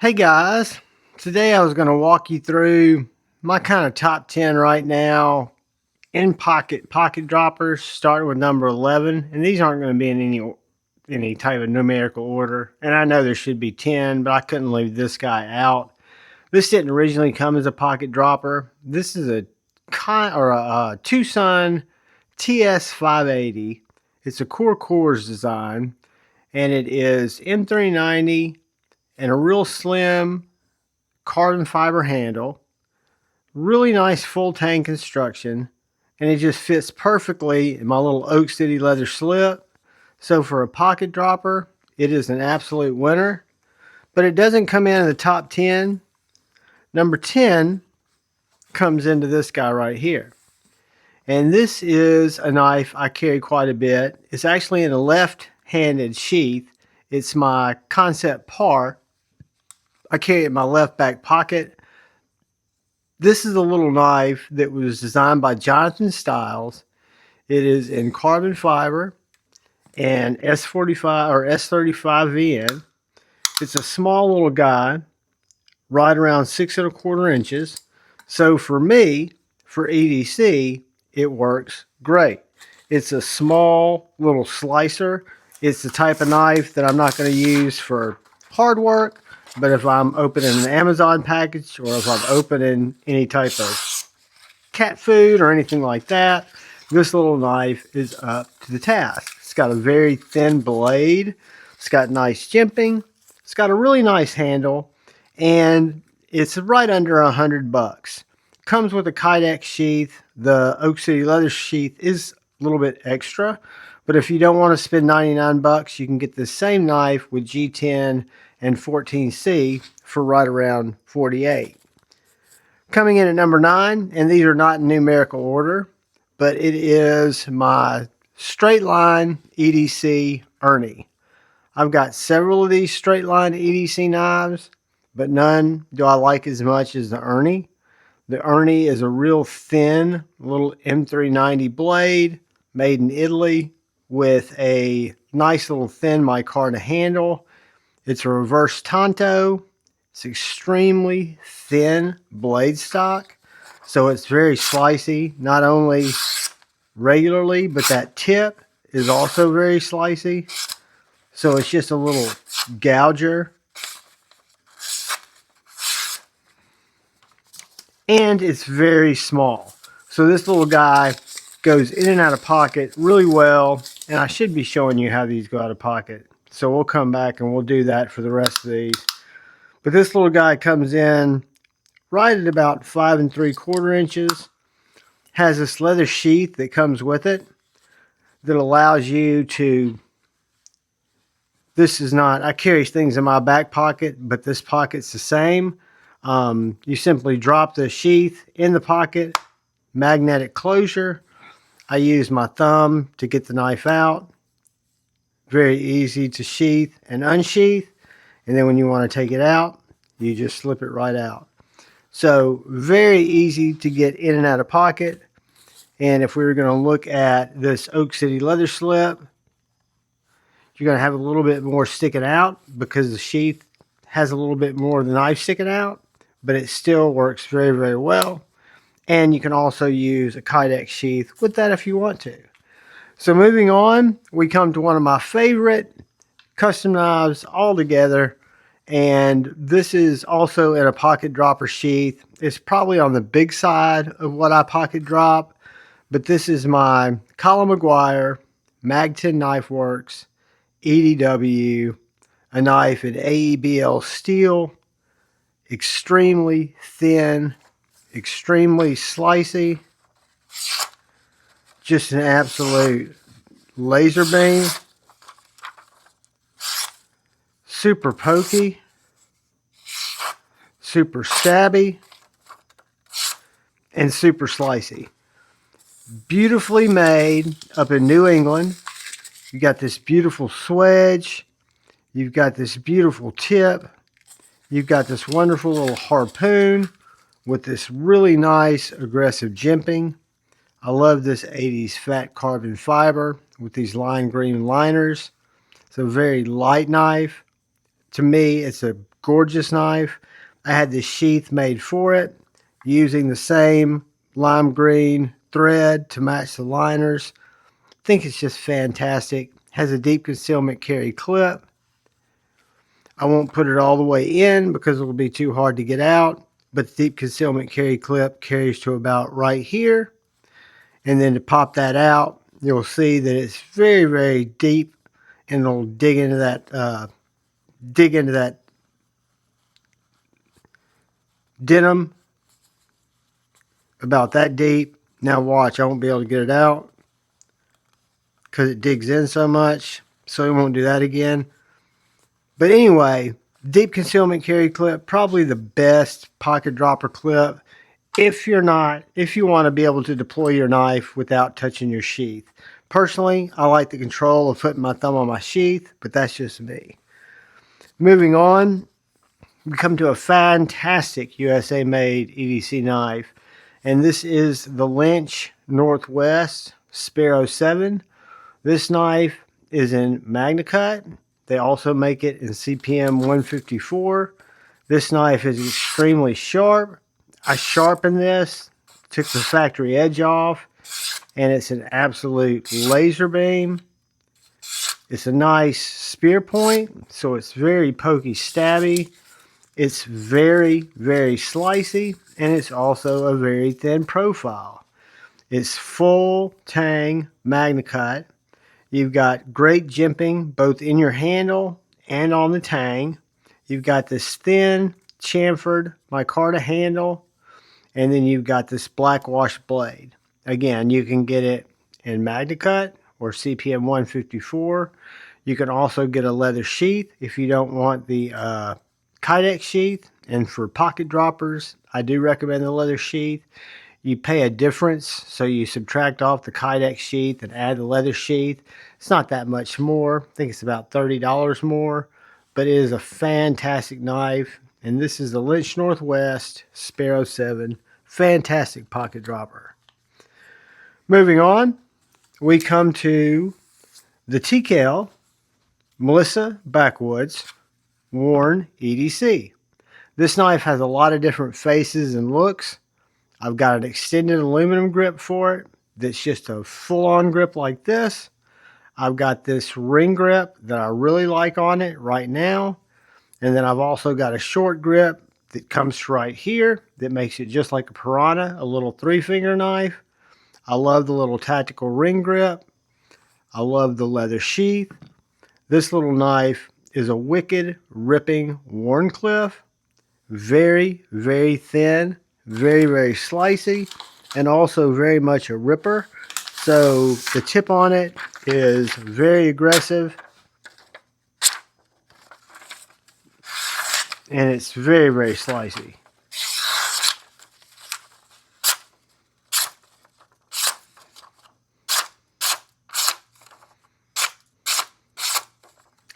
Hey guys, today I was going to walk you through my kind of top 10 right now in pocket droppers, starting with number 11. And these aren't going to be in any type of numerical order. And I know there should be 10, but I couldn't leave this guy out. This didn't originally come as a pocket dropper. This is a Tucson TS580. It's a Core design, and it is M390 and a real slim carbon fiber handle, really nice full tank construction, and it just fits perfectly in my little Oak City leather slip. So for a pocket dropper, it is an absolute winner, but it doesn't come in the top 10. Number 10 comes into this guy right here. And this is a knife I carry quite a bit. It's actually in a left-handed sheath. It's my Concept Par. I carry it in my left back pocket. This is a little knife that was designed by Jonathan Stiles. It is in carbon fiber and S45 or S35 VN. It's a small little guy, right around 6¼ inches. So for me, for EDC, it works great. It's a small little slicer. It's the type of knife that I'm not going to use for hard work, but if I'm opening an Amazon package or if I'm opening any type of cat food or anything like that, this little knife is up to the task. It's got a very thin blade. It's got nice jimping. It's got a really nice handle, and it's right under $100. Comes with a Kydex sheath. The Oak City leather sheath is a little bit extra, but if you don't want to spend $99, you can get the same knife with G10 and 14C for right around $48. Coming in at number 9, and these are not in numerical order, but it is my straight line EDC Ernie. I've got several of these straight line EDC knives, but none do I like as much as the Ernie. The Ernie is a real thin little M390 blade made in Italy with a nice little thin micarta handle. It's a reverse tanto. It's extremely thin blade stock, so it's very slicey, not only regularly, but that tip is also very slicey. So it's just a little gouger. And it's very small. So this little guy goes in and out of pocket really well. And I should be showing you how these go out of pocket. So we'll come back and we'll do that for the rest of these. But this little guy comes in right at about 5¾ inches. Has this leather sheath that comes with it that allows you to... This is not... I carry things in my back pocket, but this pocket's the same. You simply drop the sheath in the pocket, magnetic closure. I use my thumb to get the knife out. Very easy to sheath and unsheath. And then when you want to take it out, you just slip it right out. So very easy to get in and out of pocket. And if we were going to look at this Oak City leather slip, you're going to have a little bit more sticking out because the sheath has a little bit more of the knife sticking out, but it still works very, very well. And you can also use a Kydex sheath with that if you want to. So moving on, we come to one of my favorite custom knives altogether. And this is also in a pocket dropper sheath. It's probably on the big side of what I pocket drop, but this is my Colum Maguire Mag 10 Knife Works EDW, a knife in AEBL steel, extremely thin, extremely slicey, just an absolute laser beam, super pokey, super stabby, and super slicey. Beautifully made up in New England. You got this beautiful swedge. You've got this beautiful tip. You've got this wonderful little harpoon with this really nice aggressive jimping. I love this 80s fat carbon fiber with these lime green liners. It's a very light knife. To me, it's a gorgeous knife. I had this sheath made for it using the same lime green thread to match the liners. I think it's just fantastic. Has a deep concealment carry clip. I won't put it all the way in because it will be too hard to get out, but the deep concealment carry clip carries to about right here. And then to pop that out, you'll see that it's very, very deep, and it'll dig into that denim about that deep. Now watch, I won't be able to get it out because it digs in so much, so we won't do that again. But anyway, deep concealment carry clip, probably the best pocket dropper clip if you want to be able to deploy your knife without touching your sheath. Personally, I like the control of putting my thumb on my sheath, but that's just me. Moving on, we come to a fantastic USA made EDC knife, and this is the Lynch Northwest Sparrow 7. This knife is in Magna Cut. They also make it in CPM 154. This knife is extremely sharp. I sharpened this, took the factory edge off, and it's an absolute laser beam. It's a nice spear point, so it's very pokey stabby. It's very, very slicey, and it's also a very thin profile. It's full tang Magna Cut. You've got great jimping both in your handle and on the tang. You've got this thin chamfered micarta handle, and then you've got this black wash blade. Again, you can get it in Magna Cut or CPM 154. You can also get a leather sheath if you don't want the Kydex sheath. And for pocket droppers, I do recommend the leather sheath. You pay a difference, so you subtract off the Kydex sheath and add the leather sheath. It's not that much more. I think it's about $30 more, but it is a fantastic knife. And this is the Lynch Northwest Sparrow 7. Fantastic pocket dropper. Moving on, we come to the TKL Melissa Backwoods Worn EDC. This knife has a lot of different faces and looks. I've got an extended aluminum grip for it that's just a full-on grip like this. I've got this ring grip that I really like on it right now. And then I've also got a short grip that comes right here that makes it just like a Piranha, a little 3-finger knife. I love the little tactical ring grip. I love the leather sheath. This little knife is a wicked ripping Wharncliffe. Very, very thin, very, very slicey, and also very much a ripper. So the tip on it is very aggressive, and it's very, very slicey.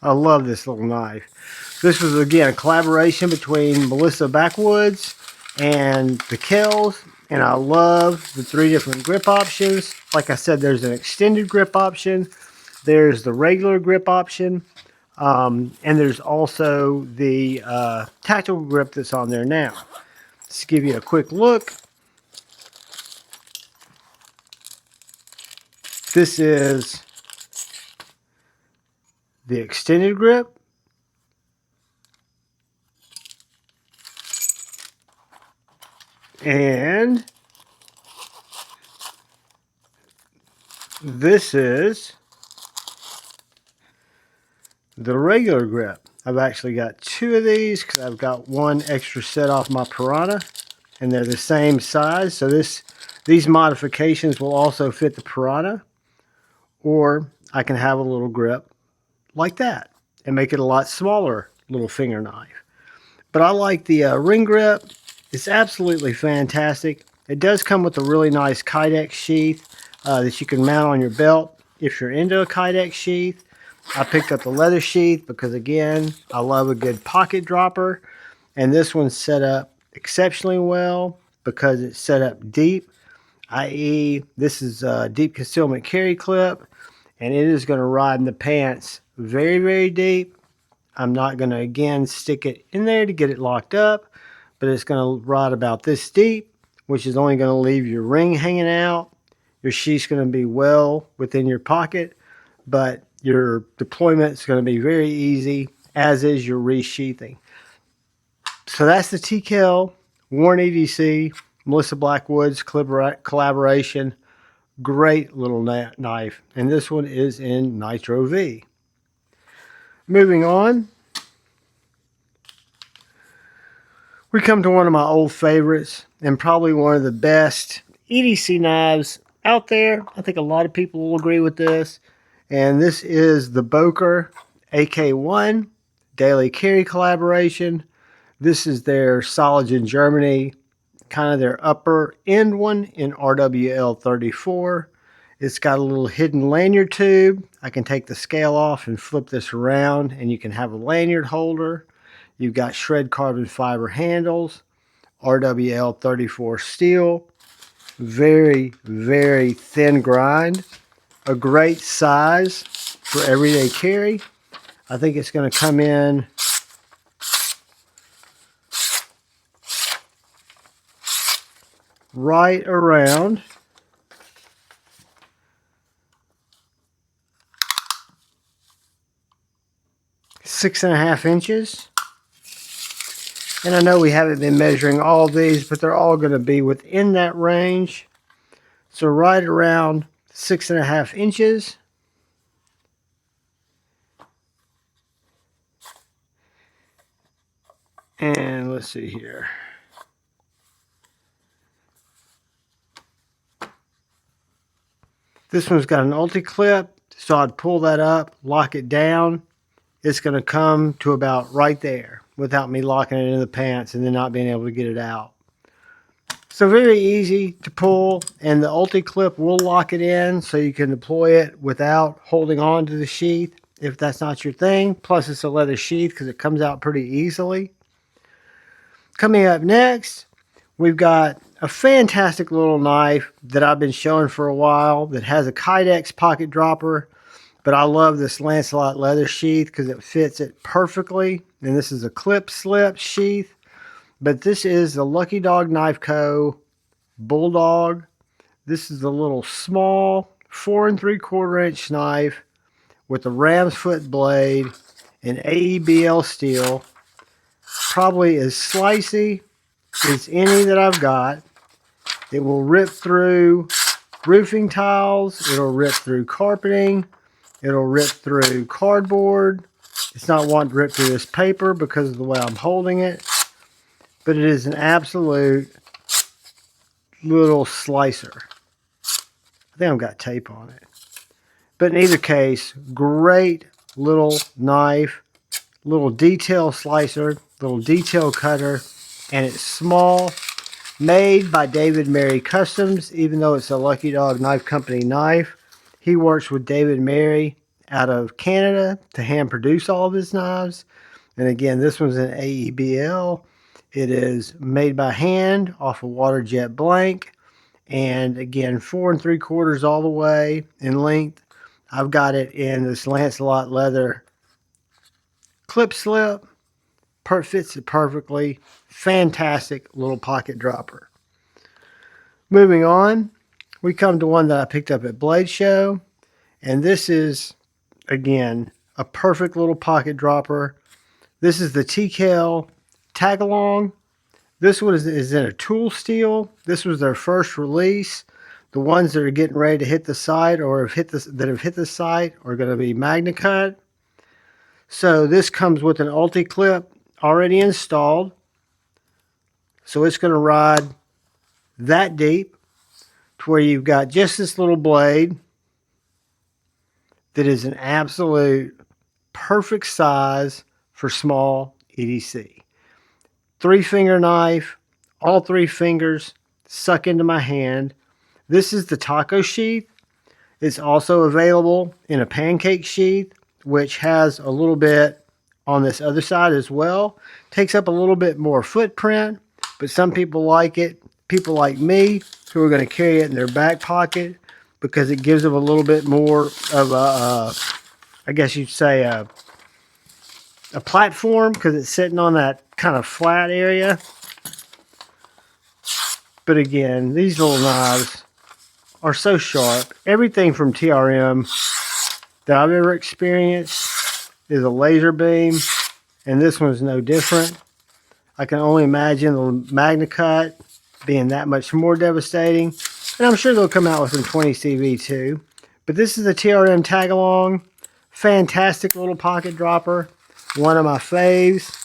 I love this little knife. This was, again, a collaboration between Melissa Backwoods and the Kells, and I love the 3 different grip options. Like I said, there's an extended grip option, there's the regular grip option, and there's also the tactical grip that's on there now. Let's give you a quick look. This is the extended grip. And this is the regular grip. I've actually got 2 of these because I've got one extra set off my Piranha, and they're the same size. So these modifications will also fit the Piranha, or I can have a little grip like that and make it a lot smaller little finger knife. But I like the ring grip. It's absolutely fantastic. It does come with a really nice Kydex sheath that you can mount on your belt if you're into a Kydex sheath. I picked up the leather sheath because, again, I love a good pocket dropper. And this one's set up exceptionally well because it's set up deep, i.e. this is a deep concealment carry clip, and it is going to ride in the pants very, very deep. I'm not going to, again, stick it in there to get it locked up, but it's going to ride about this deep, which is only going to leave your ring hanging out. Your sheath's going to be well within your pocket, but your deployment is going to be very easy, as is your resheathing. So that's the TKL Warren EDC Melissa Backwoods collaboration. Great little knife, and this one is in Nitro V. Moving on, we come to one of my old favorites and probably one of the best EDC knives out there. I think a lot of people will agree with this, and this is the Boer AK1 Daily Carry collaboration. This is their Solids in Germany, kind of their upper end one in RWL 34. It's got a little hidden lanyard tube. I can take the scale off and flip this around, and you can have a lanyard holder. You've got shred carbon fiber handles, RWL 34 steel, very, very thin grind, a great size for everyday carry. I think it's going to come in right around 6.5 inches. And I know we haven't been measuring all these, but they're all going to be within that range. So right around 6.5 inches. And let's see here. This one's got an ulti-clip, so I'd pull that up, lock it down. It's going to come to about right there without me locking it in the pants and then not being able to get it out. So very easy to pull, and the ulti-clip will lock it in so you can deploy it without holding on to the sheath if that's not your thing. Plus it's a leather sheath because it comes out pretty easily. Coming up next, we've got a fantastic little knife that I've been showing for a while that has a Kydex pocket dropper, but I love this Lancelot leather sheath because it fits it perfectly. And this is a clip slip sheath, but this is the Lucky Dog Knife Co. Bulldog. This is a little small 4 3/4 inch knife with a ram's foot blade and AEBL steel. Probably as slicey as any that I've got. It will rip through roofing tiles. It'll rip through carpeting. It'll rip through cardboard. It's not wanting to rip through this paper because of the way I'm holding it. But it is an absolute little slicer. I think I've got tape on it. But in either case, great little knife. Little detail slicer. Little detail cutter. And it's small. Made by David Mary Customs, even though it's a Lucky Dog Knife Company knife. He works with David Mary out of Canada to hand produce all of his knives. And again, this one's an AEBL. It is made by hand off a water jet blank. And again, 4 3/4 all the way in length. I've got it in this Lancelot leather clip slip. Fits it perfectly. Fantastic little pocket dropper. Moving on, we come to one that I picked up at Blade Show. And this is, again, a perfect little pocket dropper. This is the TKL Tagalong. This one is in a tool steel. This was their first release. The ones that are getting ready to hit the site or have hit the site are going to be Magna Cut. So this comes with an ulti-clip already installed. So it's going to ride that deep to where you've got just this little blade that is an absolute perfect size for small EDC. 3-finger knife, all 3 fingers suck into my hand. This is the taco sheath. It's also available in a pancake sheath, which has a little bit on this other side as well. Takes up a little bit more footprint, but some people like it. People like me who are going to carry it in their back pocket because it gives them a little bit more of a, I guess you'd say, a platform because it's sitting on that kind of flat area. But again, these little knives are so sharp. Everything from TRM that I've ever experienced is a laser beam, and this one's no different. I can only imagine the MagnaCut being that much more devastating, and I'm sure they'll come out with some 20 CV too. But this is the TRM Tagalong. Fantastic little pocket dropper. One of my faves.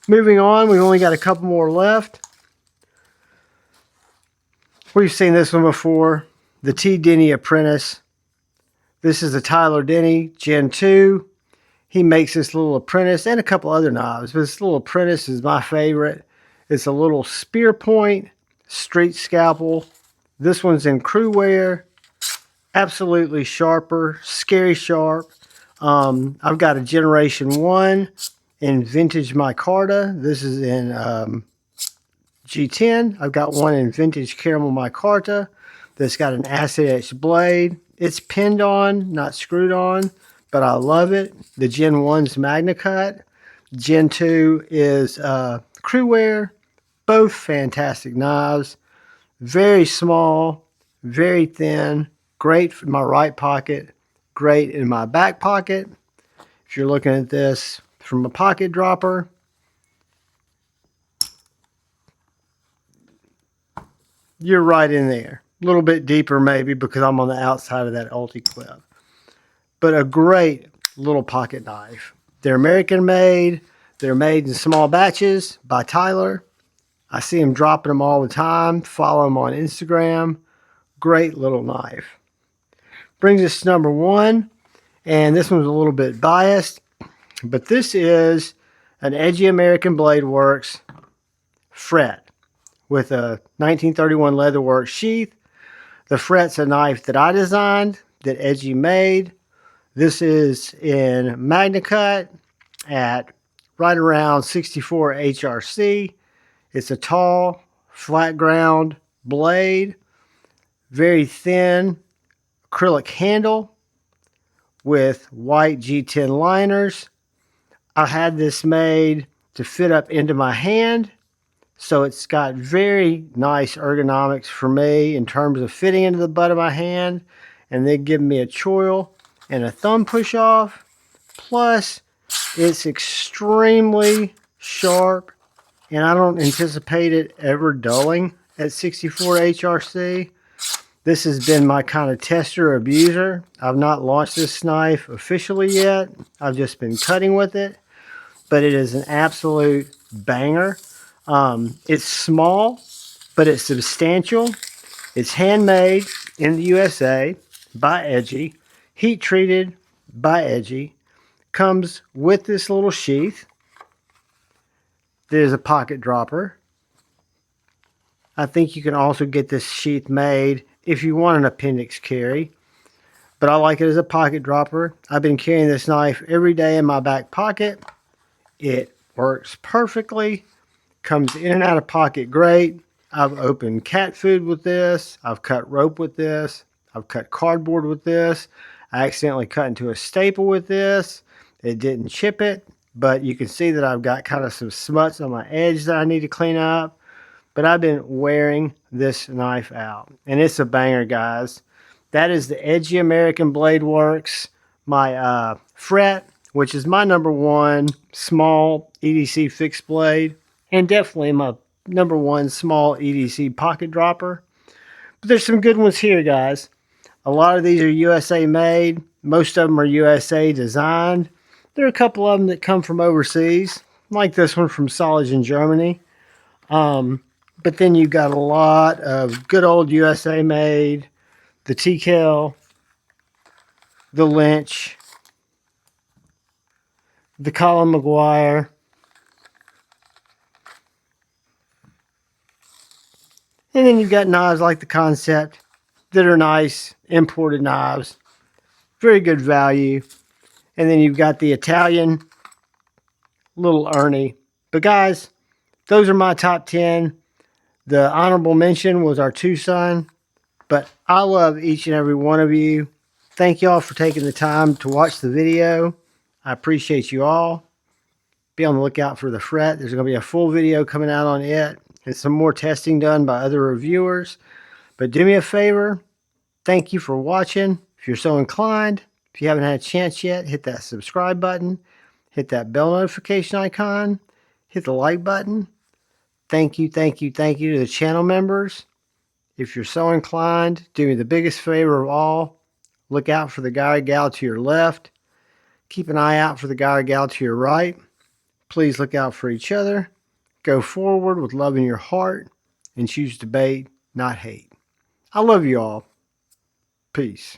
Moving on, we've only got a couple more left. We've seen this one before. The Denny Apprentice. This is the Tyler Denny Gen 2. He makes this little Apprentice and a couple other knives, but this little Apprentice is my favorite. It's a little spear point street scalpel. This one's in crew wear. Absolutely sharper, scary sharp. I've got a Generation 1 in vintage micarta. This is in G10. I've got one in vintage caramel micarta that's got an acid etched blade. It's pinned on, not screwed on, but I love it. The Gen 1's MagnaCut. Gen 2 is crew wear. Both fantastic knives. Very small, very thin, great for my right pocket, great in my back pocket. If you're looking at this from a pocket dropper, you're right in there. A little bit deeper maybe because I'm on the outside of that ulti-clip. But a great little pocket knife. They're American made. They're made in small batches by Tyler. I see him dropping them all the time. Follow him on Instagram. Great little knife. Brings us to number one. And this one's a little bit biased. But this is an Edgy American Blade Works fret with a 1931 leatherwork sheath. The fret's a knife that I designed, that Edgy made. This is in MagnaCut at right around 64 HRC. It's a tall, flat ground blade, very thin acrylic handle with white G10 liners. I had this made to fit up into my hand, so it's got very nice ergonomics for me in terms of fitting into the butt of my hand and then giving me a choil and a thumb push off. Plus, it's extremely sharp, and I don't anticipate it ever dulling at 64 HRC. This has been my kind of tester abuser. I've not launched this knife officially yet. I've just been cutting with it, but it is an absolute banger. It's small, but it's substantial. It's handmade in the USA by Edgy, heat treated by Edgy. Comes with this little sheath. There's a pocket dropper. I think you can also get this sheath made if you want an appendix carry, but I like it as a pocket dropper. I've been carrying this knife every day in my back pocket. It works perfectly. Comes in and out of pocket great. I've opened cat food with this. I've cut rope with this. I've cut cardboard with this. I accidentally cut into a staple with this. It didn't chip it, but you can see that I've got kind of some smuts on my edge that I need to clean up. But I've been wearing this knife out, and it's a banger, guys. That is the Edgy American Blade Works, my fret, which is my number one small EDC fixed blade, and definitely my number one small EDC pocket dropper. But there's some good ones here, guys. A lot of these are USA made. Most of them are USA designed. There are a couple of them that come from overseas, like this one from Solage in Germany. But then you've got a lot of good old USA made, the TKL, the Lynch, the Colum Maguire, and then you've got knives like the Concept that are nice, imported knives, very good value. And then you've got the Italian little Ernie. But guys, those are my top 10. The honorable mention was our Tucson. But I love each and every one of you. Thank y'all for taking the time to watch the video. I appreciate you all. Be on the lookout for the fret. There's going to be a full video coming out on it and some more testing done by other reviewers. But do me a favor. Thank you for watching. If you're so inclined, if you haven't had a chance yet, hit that subscribe button. Hit that bell notification icon. Hit the like button. Thank you, thank you, thank you to the channel members. If you're so inclined, do me the biggest favor of all. Look out for the guy or gal to your left. Keep an eye out for the guy or gal to your right. Please look out for each other. Go forward with love in your heart and choose debate, not hate. I love you all. Peace.